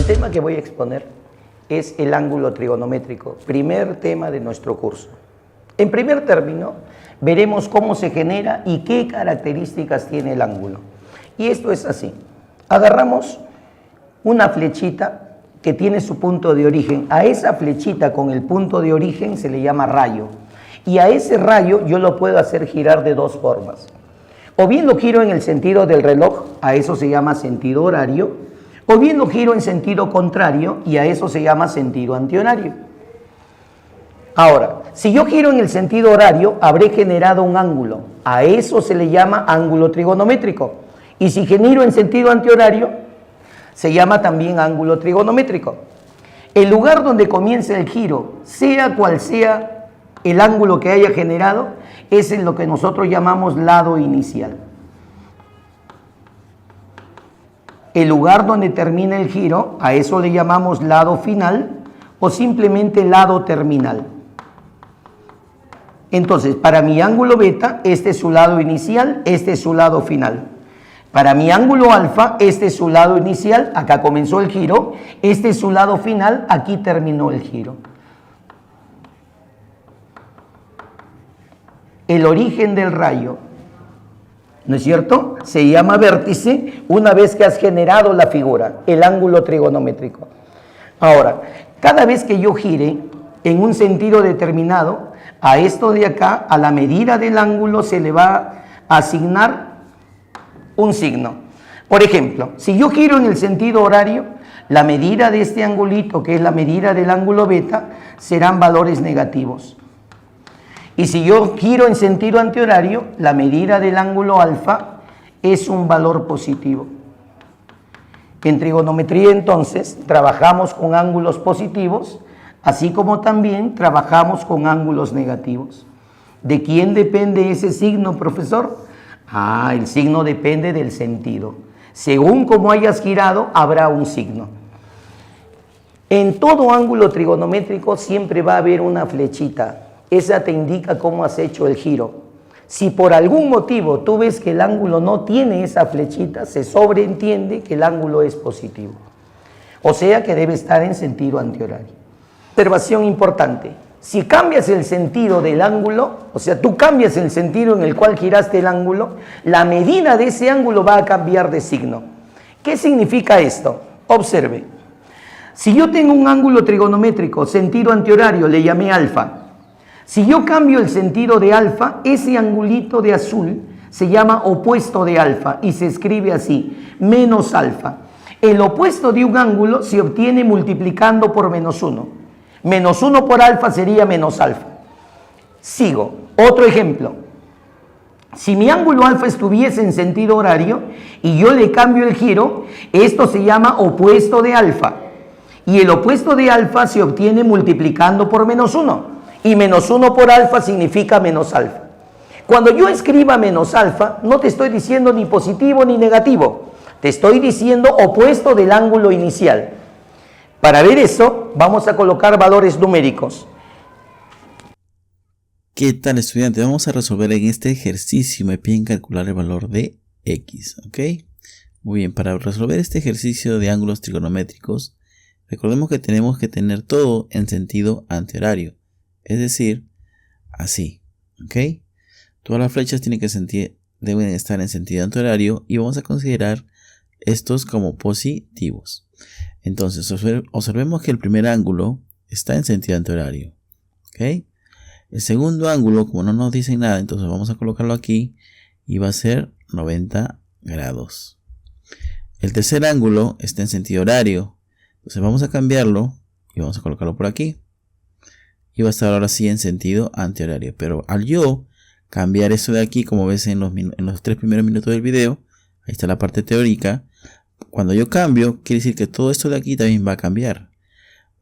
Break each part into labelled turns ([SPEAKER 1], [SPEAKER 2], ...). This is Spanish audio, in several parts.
[SPEAKER 1] El tema que voy a exponer es el ángulo trigonométrico, primer tema de nuestro curso. En primer término, veremos cómo se genera y qué características tiene el ángulo. Y esto es así. Agarramos una flechita que tiene su punto de origen. A esa flechita con el punto de origen se le llama rayo. Y a ese rayo yo lo puedo hacer girar de dos formas. O bien lo giro en el sentido del reloj, a eso se llama sentido horario, o bien lo giro en sentido contrario y a eso se llama sentido antihorario. Ahora, si yo giro en el sentido horario, habré generado un ángulo. A eso se le llama ángulo trigonométrico. Y si giro en sentido antihorario, se llama también ángulo trigonométrico. El lugar donde comienza el giro, sea cual sea el ángulo que haya generado, es en lo que nosotros llamamos lado inicial. El lugar donde termina el giro, a eso le llamamos lado final o simplemente lado terminal. Entonces, para mi ángulo beta, este es su lado inicial, este es su lado final. Para mi ángulo alfa, este es su lado inicial, acá comenzó el giro, este es su lado final, aquí terminó el giro. El origen del rayo, ¿no es cierto? Se llama vértice una vez que has generado la figura, el ángulo trigonométrico. Ahora, cada vez que yo gire en un sentido determinado, a esto de acá, a la medida del ángulo se le va a asignar un signo. Por ejemplo, si yo giro en el sentido horario, la medida de este angulito, que es la medida del ángulo beta, serán valores negativos. Y si yo giro en sentido antihorario, la medida del ángulo alfa es un valor positivo. En trigonometría, entonces, trabajamos con ángulos positivos, así como también trabajamos con ángulos negativos. ¿De quién depende ese signo, profesor? El signo depende del sentido. Según como hayas girado, habrá un signo. En todo ángulo trigonométrico siempre va a haber una flechita. Esa te indica cómo has hecho el giro. Si por algún motivo tú ves que el ángulo no tiene esa flechita, se sobreentiende que el ángulo es positivo. O sea que debe estar en sentido antihorario. Observación importante. Si cambias el sentido del ángulo, o sea, tú cambias el sentido en el cual giraste el ángulo, la medida de ese ángulo va a cambiar de signo. ¿Qué significa esto? Observe. Si yo tengo un ángulo trigonométrico, sentido antihorario, le llamé alfa. Si yo cambio el sentido de alfa, ese angulito de azul se llama opuesto de alfa y se escribe así, menos alfa. El opuesto de un ángulo se obtiene multiplicando por menos 1. Menos 1 por alfa sería menos alfa. Sigo. Otro ejemplo. Si mi ángulo alfa estuviese en sentido horario y yo le cambio el giro, esto se llama opuesto de alfa. Y el opuesto de alfa se obtiene multiplicando por menos 1. Y menos 1 por alfa significa menos alfa. Cuando yo escriba menos alfa, no te estoy diciendo ni positivo ni negativo. Te estoy diciendo opuesto del ángulo inicial. Para ver eso, vamos a colocar valores numéricos.
[SPEAKER 2] ¿Qué tal, estudiante? Vamos a resolver en este ejercicio. Me piden calcular el valor de x, ¿ok? Muy bien, para resolver este ejercicio de ángulos trigonométricos, recordemos que tenemos que tener todo en sentido antihorario. Es decir, así, ¿ok? Todas las flechas deben estar en sentido antihorario y vamos a considerar estos como positivos. Entonces, observemos que el primer ángulo está en sentido antihorario, ¿ok? El segundo ángulo, como no nos dicen nada, entonces vamos a colocarlo aquí y va a ser 90 grados. El tercer ángulo está en sentido horario, entonces vamos a cambiarlo y vamos a colocarlo por aquí. Y va a estar ahora sí en sentido antihorario. Pero al yo cambiar eso de aquí, como ves en los 3 primeros minutos del video, ahí está la parte teórica. Cuando yo cambio, quiere decir que todo esto de aquí también va a cambiar.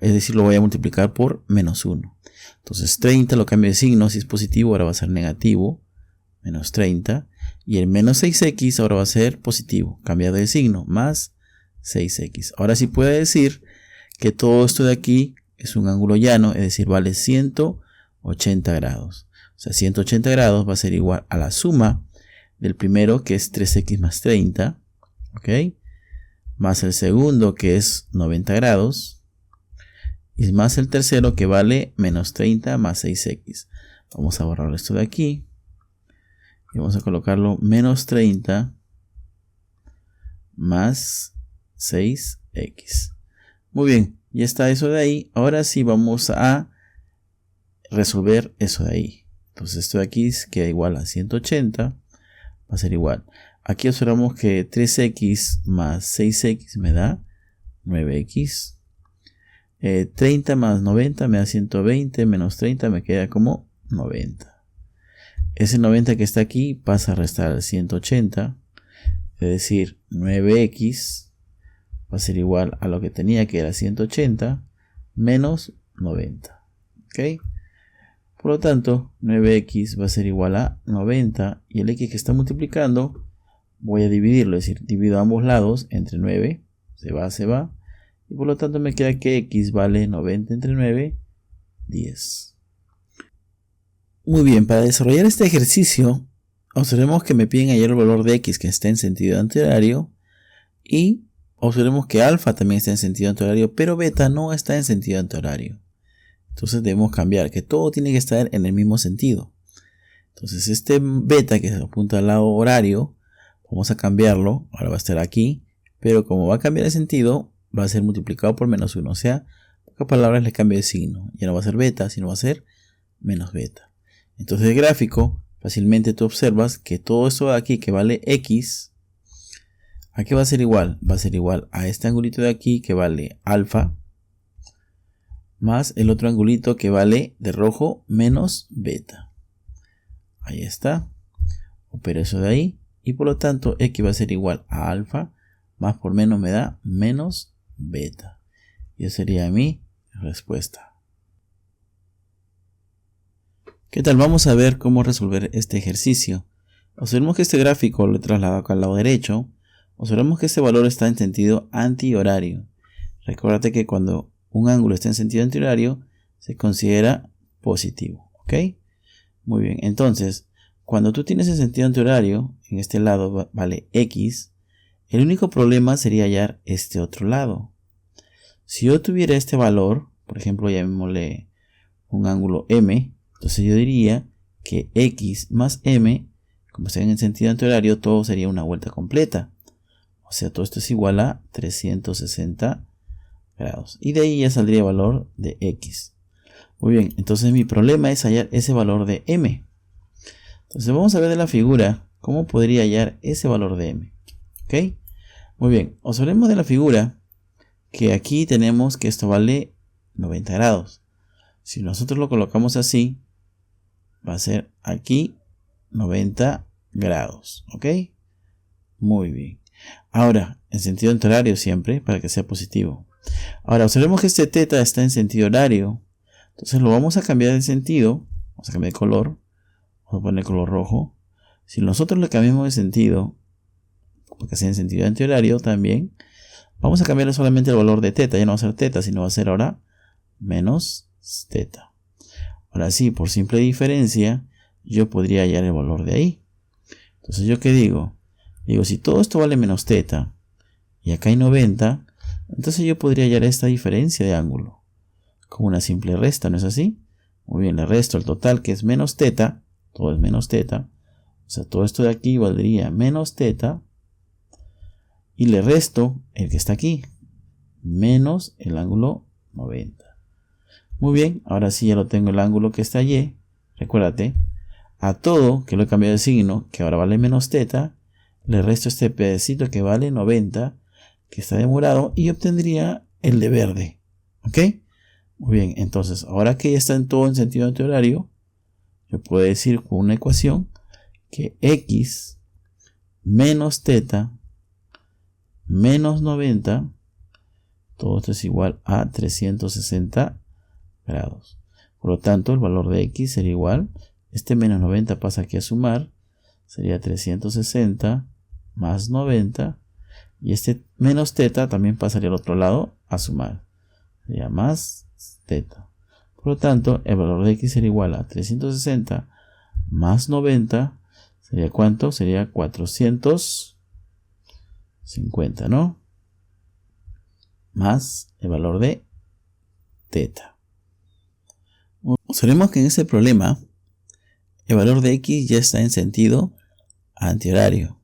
[SPEAKER 2] Es decir, lo voy a multiplicar por menos 1. Entonces 30 lo cambio de signo, si es positivo ahora va a ser negativo, menos 30. Y el menos 6x ahora va a ser positivo, cambiado de signo, más 6x. Ahora sí puedo decir que todo esto de aquí es un ángulo llano, es decir, vale 180 grados. O sea, 180 grados va a ser igual a la suma del primero, que es 3x más 30, ¿ok? más el segundo que es 90 grados, y más el tercero que vale menos 30 más 6x. Vamos a borrar esto de aquí, y vamos a colocarlo menos 30 más 6x. Muy bien, ya está eso de ahí. Ahora sí vamos a resolver eso de ahí. Entonces esto de aquí queda igual a 180, va a ser igual. Aquí observamos que 3x más 6x me da 9x. 30 más 90 me da 120, menos 30 me queda como 90. Ese 90 que está aquí pasa a restar al 180, es decir, 9x va a ser igual a lo que tenía, que era 180, menos 90. ¿Ok? Por lo tanto, 9x va a ser igual a 90, y el x que está multiplicando voy a dividirlo, es decir, divido ambos lados entre 9, se va, y por lo tanto me queda que x vale 90 entre 9, 10. Muy bien, para desarrollar este ejercicio, observemos que me piden hallar el valor de x que está en sentido antihorario, y observemos que alfa también está en sentido antihorario, pero beta no está en sentido antihorario. Entonces debemos cambiar, que todo tiene que estar en el mismo sentido. Entonces este beta que se apunta al lado horario, vamos a cambiarlo, ahora va a estar aquí, pero como va a cambiar de sentido, va a ser multiplicado por menos 1, o sea, en pocas palabras le cambio de signo, ya no va a ser beta, sino va a ser menos beta. Entonces el gráfico, fácilmente tú observas que todo esto de aquí que vale x, ¿a qué va a ser igual? Va a ser igual a este angulito de aquí que vale alfa, más el otro angulito que vale de rojo menos beta. Ahí está. Opero eso de ahí. Y por lo tanto x va a ser igual a alfa, más por menos me da menos beta. Y esa sería mi respuesta. ¿Qué tal? Vamos a ver cómo resolver este ejercicio. Observemos que este gráfico lo he trasladado acá al lado derecho. Observemos que este valor está en sentido antihorario. Recuérdate que cuando un ángulo está en sentido antihorario, se considera positivo. ¿Ok? Muy bien. Entonces, cuando tú tienes en sentido antihorario, en este lado vale x, el único problema sería hallar este otro lado. Si yo tuviera este valor, por ejemplo, llamémosle un ángulo m, entonces yo diría que x más m, como está en el sentido antihorario, todo sería una vuelta completa. O sea, todo esto es igual a 360 grados. Y de ahí ya saldría el valor de x. Muy bien, entonces mi problema es hallar ese valor de m. Entonces vamos a ver de la figura cómo podría hallar ese valor de m. ¿Ok? Muy bien, observemos de la figura que aquí tenemos que esto vale 90 grados. Si nosotros lo colocamos así, va a ser aquí 90 grados. ¿Ok? Muy bien. Ahora, en sentido antihorario siempre, para que sea positivo. Ahora, observemos que este θ está en sentido horario. Entonces lo vamos a cambiar de sentido. Vamos a cambiar de color. Vamos a poner color rojo. Si nosotros le cambiamos de sentido, porque sea en sentido antihorario también, vamos a cambiarle solamente el valor de θ. Ya no va a ser θ, sino va a ser ahora menos θ. Ahora sí, por simple diferencia, yo podría hallar el valor de ahí. Entonces, ¿yo qué digo? Digo, si todo esto vale menos θ, y acá hay 90, entonces yo podría hallar esta diferencia de ángulo con una simple resta, ¿no es así? Muy bien, le resto el total que es menos θ, todo es menos θ, o sea, todo esto de aquí valdría menos θ, y le resto el que está aquí, menos el ángulo 90. Muy bien, ahora sí ya lo tengo el ángulo que está allí. Recuérdate, a todo que lo he cambiado de signo, que ahora vale menos θ, le resto este pedacito que vale 90, que está de morado, y obtendría el de verde. ¿Ok? Muy bien, entonces, ahora que ya está en todo en sentido antihorario, yo puedo decir con una ecuación que x menos θ menos 90, todo esto es igual a 360 grados. Por lo tanto, el valor de x sería igual, este menos 90 pasa aquí a sumar, sería 360 más 90, y este menos θ también pasaría al otro lado a sumar, sería más θ. Por lo tanto, el valor de x sería igual a 360 más 90, ¿sería cuánto? Sería 450, ¿no? más el valor de teta. Observemos que en este problema el valor de x ya está en sentido antihorario.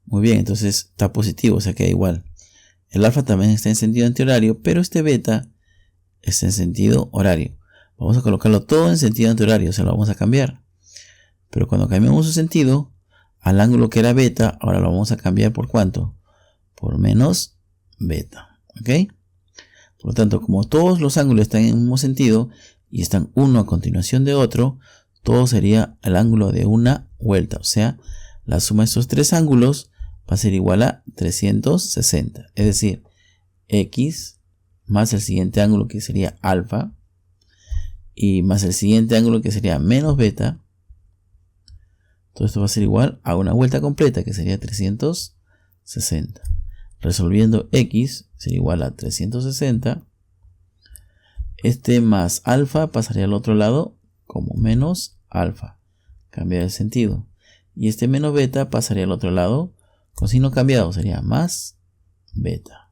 [SPEAKER 2] Muy bien, entonces está positivo, o sea queda igual. El alfa también está en sentido antihorario, pero este beta está en sentido horario. Vamos a colocarlo todo en sentido antihorario, o sea, lo vamos a cambiar. Pero cuando cambiamos su sentido, al ángulo que era beta, ahora lo vamos a cambiar por ¿cuánto? Por menos beta. ¿Ok? Por lo tanto, como todos los ángulos están en el mismo sentido y están uno a continuación de otro, todo sería el ángulo de una vuelta. O sea, la suma de estos tres ángulos va a ser igual a 360. Es decir, x más el siguiente ángulo que sería alfa y más el siguiente ángulo que sería menos beta. Todo esto va a ser igual a una vuelta completa que sería 360. Resolviendo x sería igual a 360. Este más alfa pasaría al otro lado como menos alfa. Cambiar el sentido. Y este menos beta pasaría al otro lado con signo cambiado. Sería más beta.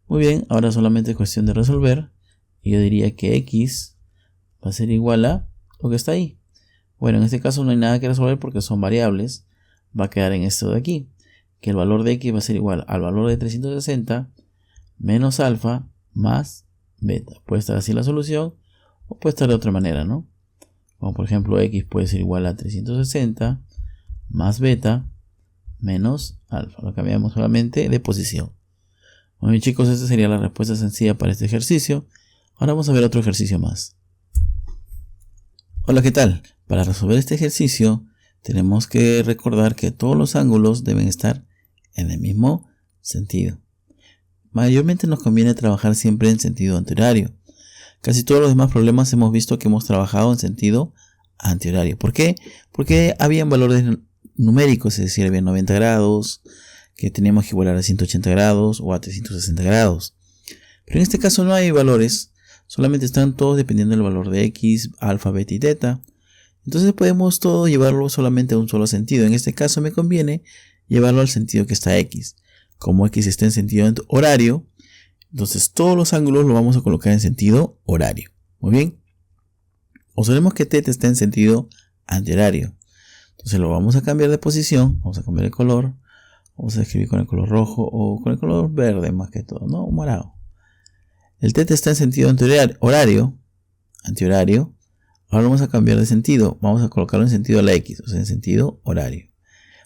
[SPEAKER 2] Muy bien, ahora solamente es cuestión de resolver. Y yo diría que x va a ser igual a lo que está ahí. Bueno, en este caso no hay nada que resolver porque son variables. Va a quedar en esto de aquí. Que el valor de x va a ser igual al valor de 360 menos alfa más beta. Puede estar así la solución o puede estar de otra manera, ¿no? Como por ejemplo x puede ser igual a 360 más beta menos alfa. Lo cambiamos solamente de posición. Muy bien, chicos, esta sería la respuesta sencilla para este ejercicio. Ahora vamos a ver otro ejercicio más. Hola, ¿qué tal? Para resolver este ejercicio tenemos que recordar que todos los ángulos deben estar en el mismo sentido. Mayormente nos conviene trabajar siempre en sentido antihorario. Casi todos los demás problemas hemos visto que hemos trabajado en sentido antihorario. ¿Por qué? Porque habían valores numéricos, es decir, había 90 grados, que teníamos que igualar a 180 grados o a 360 grados. Pero en este caso no hay valores, solamente están todos dependiendo del valor de x, alfa, beta y teta. Entonces podemos todo llevarlo solamente a un solo sentido. En este caso me conviene llevarlo al sentido que está x. Como x está en sentido horario, entonces todos los ángulos los vamos a colocar en sentido horario. Muy bien. Observemos que teta está en sentido antihorario. Entonces lo vamos a cambiar de posición. Vamos a cambiar el color. Vamos a escribir con el color rojo o con el color verde más que todo, ¿no? Morado. El teta está en sentido antihorario. Ahora vamos a cambiar de sentido. Vamos a colocarlo en sentido a la x, o sea, en sentido horario.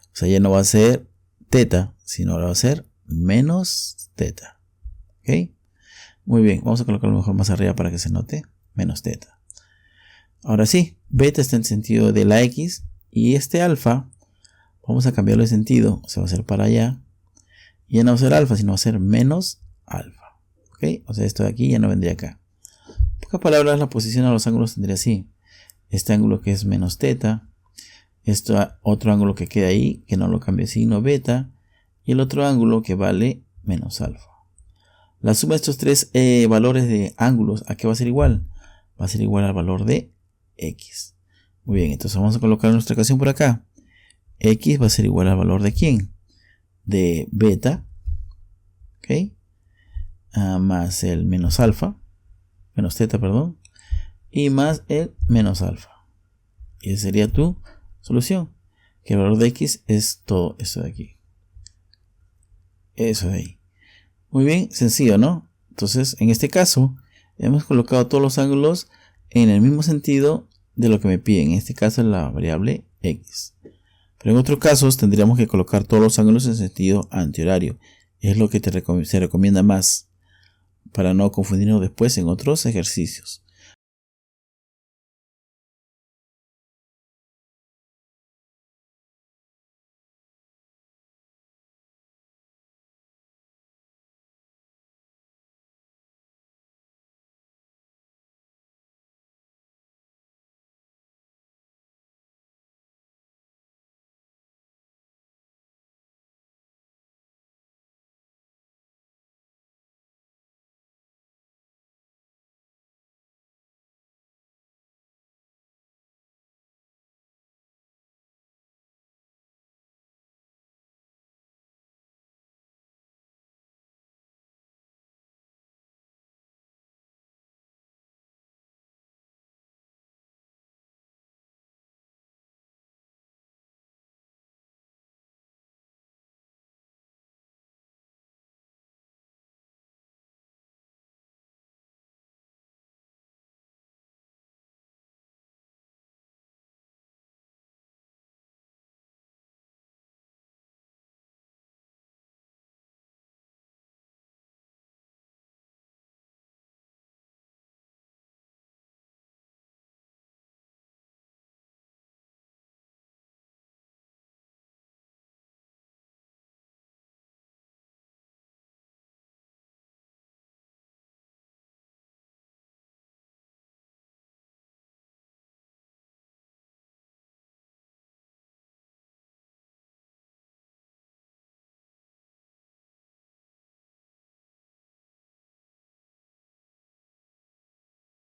[SPEAKER 2] O sea, ya no va a ser teta, sino ahora va a ser menos teta. ¿Ok? Muy bien, vamos a colocarlo mejor más arriba para que se note. Menos teta. Ahora sí, beta está en sentido de la x y este alfa, vamos a cambiarlo de sentido. O sea, va a ser para allá. Y ya no va a ser alfa, sino va a ser menos alfa. ¿Ok? O sea, esto de aquí ya no vendría acá. En pocas palabras, la posición a los ángulos tendría así. Este ángulo que es menos teta. Este otro ángulo que queda ahí, que no lo cambie signo beta. Y el otro ángulo que vale menos alfa. La suma de estos tres valores de ángulos, ¿a qué va a ser igual? Va a ser igual al valor de x. Muy bien, entonces vamos a colocar nuestra ecuación por acá. X va a ser igual al valor de ¿quién? De beta. ¿Ok? Más el menos alfa. Menos teta, perdón. Y más el menos alfa. Y esa sería tu solución. Que el valor de x es todo esto de aquí. Eso de ahí. Muy bien, sencillo, ¿no? Entonces, en este caso, hemos colocado todos los ángulos en el mismo sentido de lo que me piden. En este caso, la variable x. Pero en otros casos, tendríamos que colocar todos los ángulos en sentido antihorario. Es lo que se recomienda más para no confundirnos después en otros ejercicios.